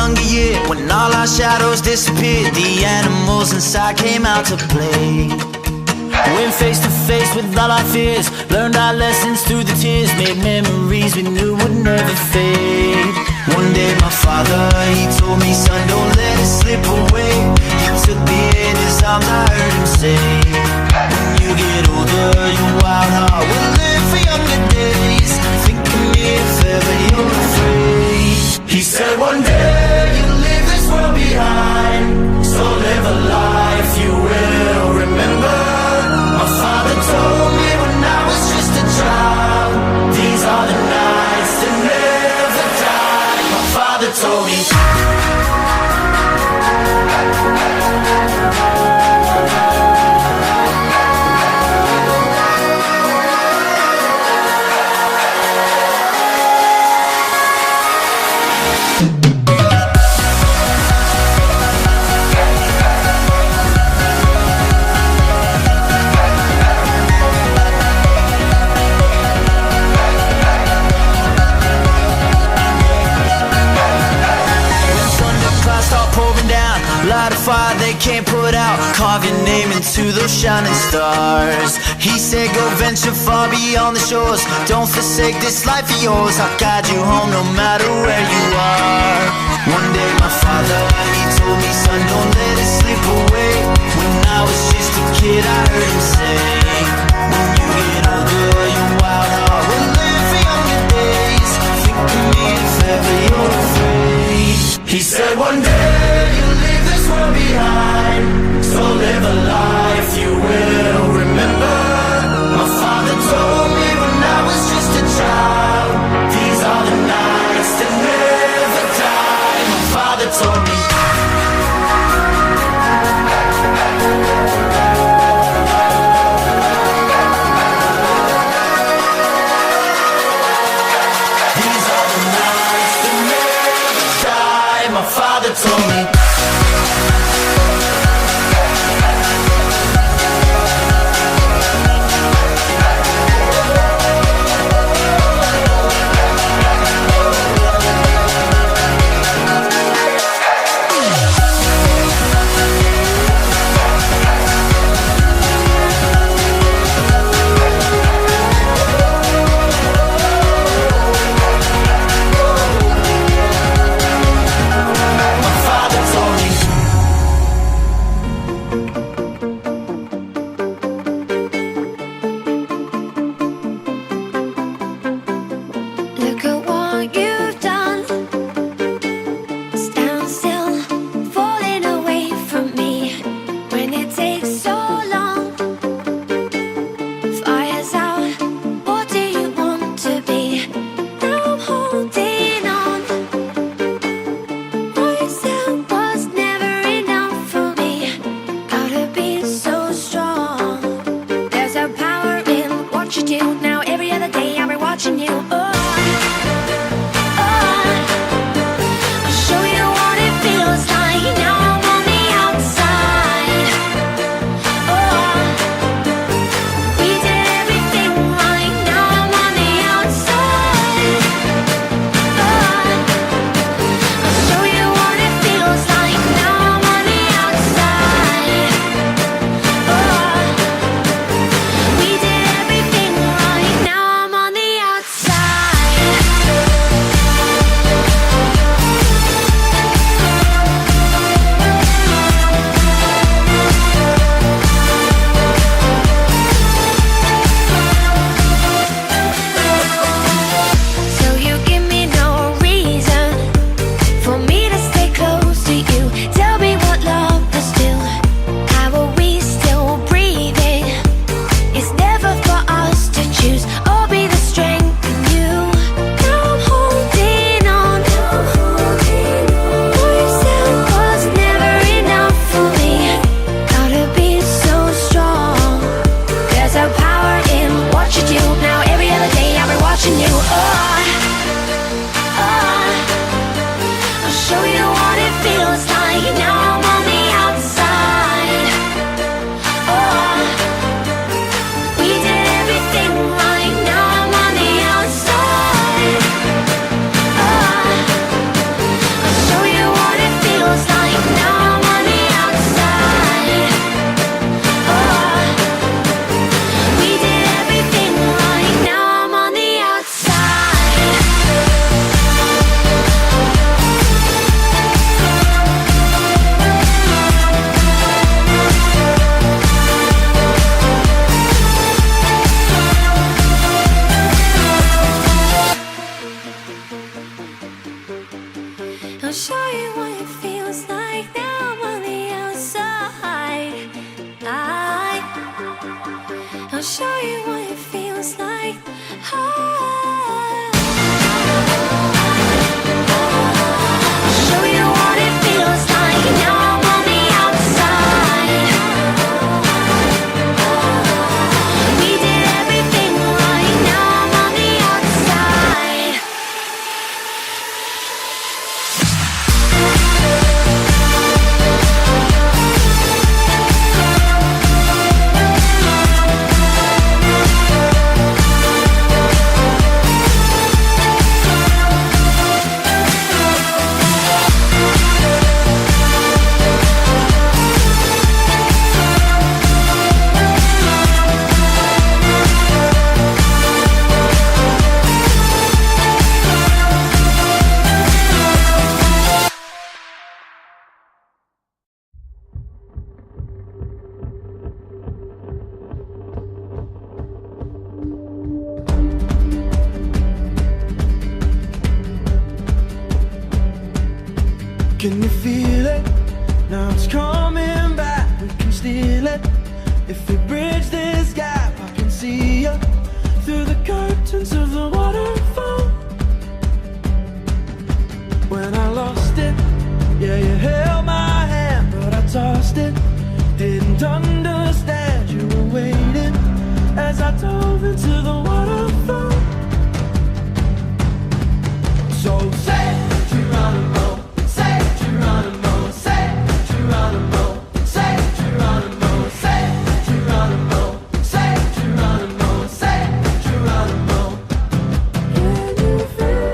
younger year, when all our shadows disappeared, the animals inside came out to play. Went face to face with all our fears, learned our lessons through the tears, made memories we knew would never fade. One day my father, he told me, son, don't let it slip away. He took me in his arms, I heard him say, when you get older, your wild heart will live for younger days. Think of me if ever you're afraid. He said one day you'll leave this world behind, so live a life you will remember. My father told me when I was just a child, these are the nights that never die. My father told me. Light a fire they can't put out, carve your name into those shining stars. He said go venture far beyond the shores, don't forsake this life of yours. I'll guide you home no matter where you are. One day my father, he told me, son, don't let it slip away. When I was just a kid I heard him say, when you get older your wild heart will live for younger days. Think of me if ever you're afraid. He said one day you'll leave this world behind, so live a life you will remember. My father told me when I was just a child, these are the nights that never die. My father told me. These are the nights that never die. My father told me. We did everything right. Can you feel it? Now it's coming back. We can steal it. If we bridge this gap, I can see you through the curtains of the waterfall. When I lost it, yeah, you held my hand, but I tossed it. Didn't understand you were waiting as I dove into the waterfall. So say Geronimo, say Geronimo, say Geronimo, say Geronimo, say Geronimo, say Geronimo, say Geronimo. Can you feel?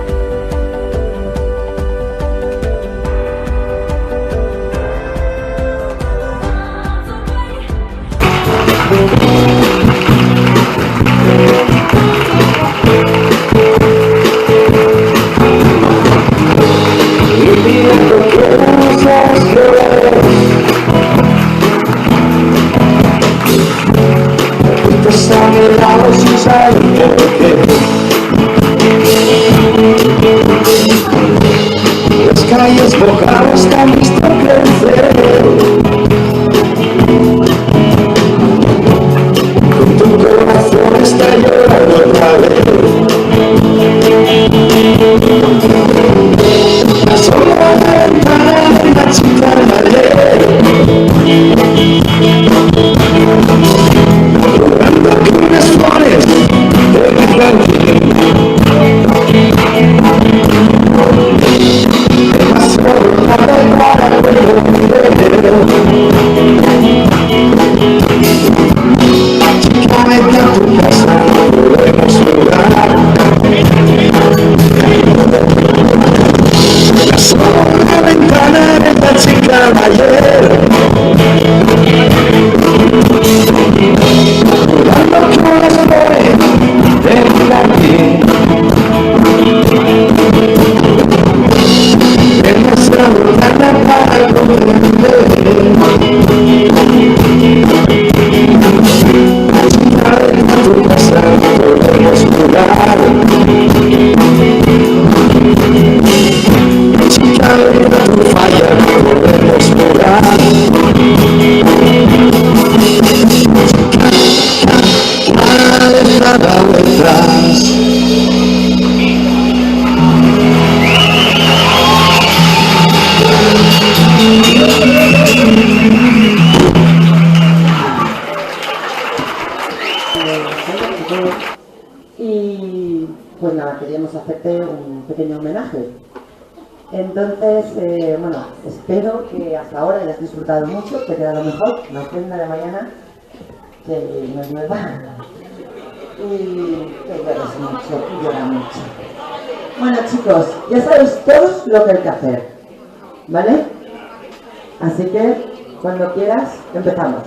Las calles mojadas están listas a crecer. Con tu corazón está llorando otra vez. La sola ventana de la chica de ayer, jugando con las flores de mi jardín. Demasiado tarde para volver. Chica, vete a tu casa, podemos jugar. La sola ventana de la chica de ayer, jugando con las flores de mi jardín. Demasiado tarde para comprender. Chica, ven a tu casa, podemos jugar. Chica, ven a tu falla, podemos jugar. Chica, nada detrás. Y pues nada, queríamos hacerte un pequeño homenaje. Entonces, bueno, espero que hasta ahora hayas disfrutado mucho, te queda lo mejor, la ofrenda de mañana, que no es nueva, y que llores mucho, y llora mucho. Bueno chicos, ya sabéis todos lo que hay que hacer, ¿vale? Así que, cuando quieras, empezamos.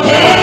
Yeah.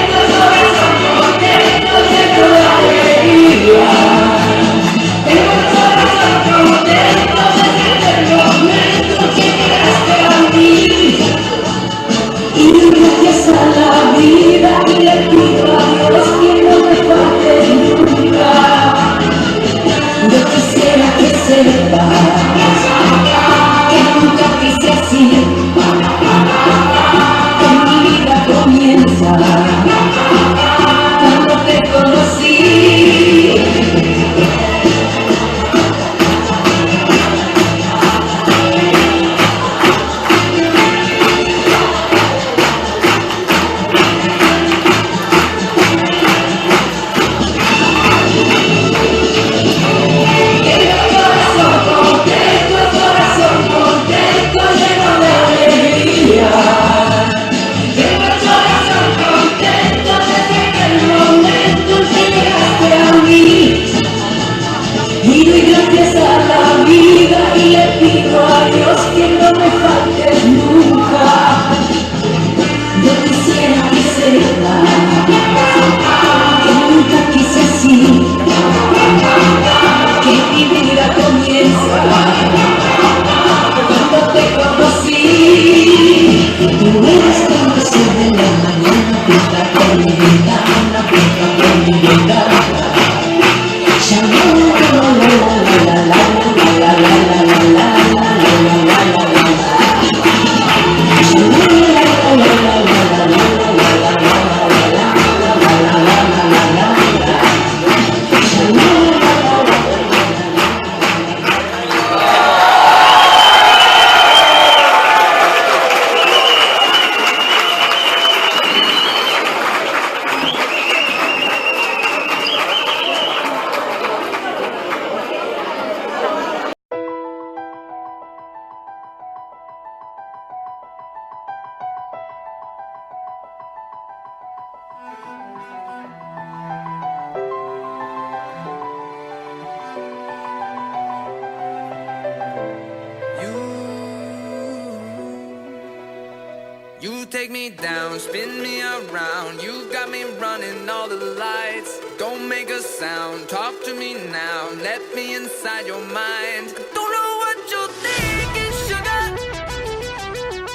You take me down, spin me around. You got me running all the lights. Don't make a sound, talk to me now. Let me inside your mind. Don't know what you're thinking, sugar.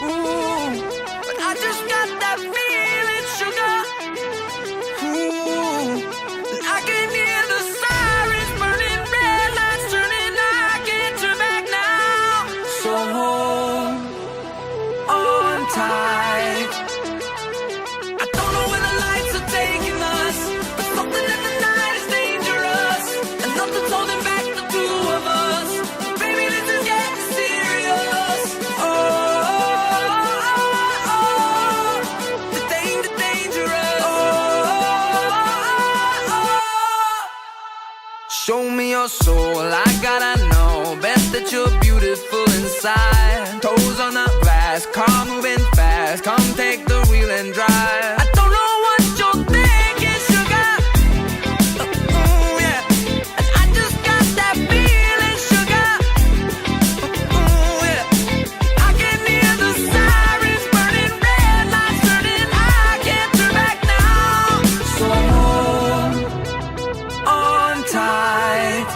Ooh, but I just got that feeling, sugar. Ooh, and I can hear the sirens burning, red lights turning. I can't turn back now. So hold on tight. Show me your soul, I gotta know. Best that you're beautiful inside. Toes on the glass, car moving fast. Come take the wheel and drive. I don't know what you're thinking, sugar. Ooh, yeah. And I just got that feeling, sugar. Ooh, yeah. I can hear the sirens burning, red lights turning. I can't turn back now. So hold on tight.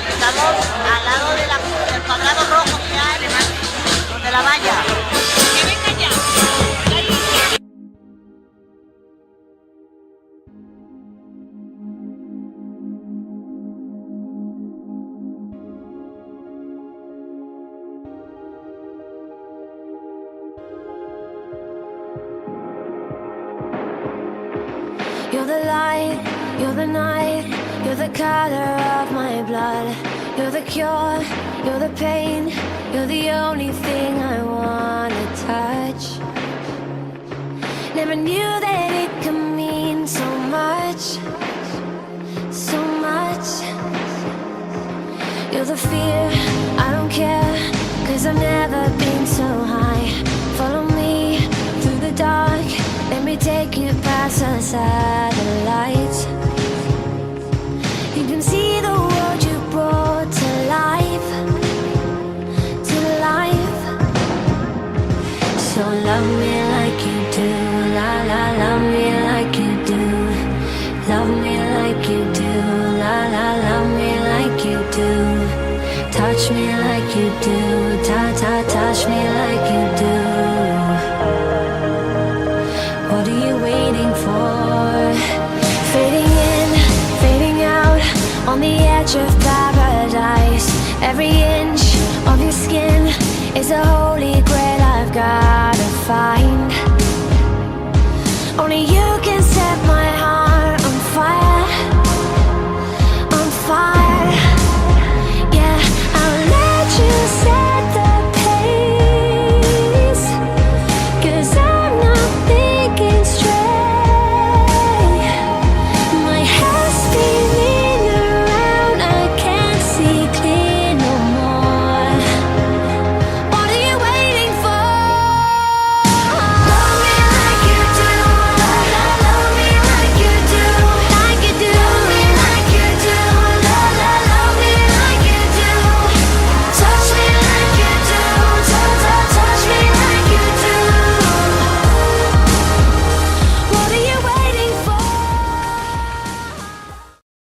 Estamos al lado del cuadrado rojo que hay, donde la valla. ¡Que venga ya! You're the light, you're the night, you're the color of my blood. You're the cure, you're the pain, you're the only thing I wanna touch. Never knew that it could mean so much, so much. You're the fear, I don't care, 'cause I've never been so high. Follow me through the dark, let me take you past the satellites. You can see the world you brought to life, to life. So love me like you do, la la, love me like you do. Love me like you do, la la, love me like you do. Touch me like you do, ta ta, touch me like you do. What are you waiting for? Fading in, fading out, on the edge of paradise. Every inch of your skin is a holy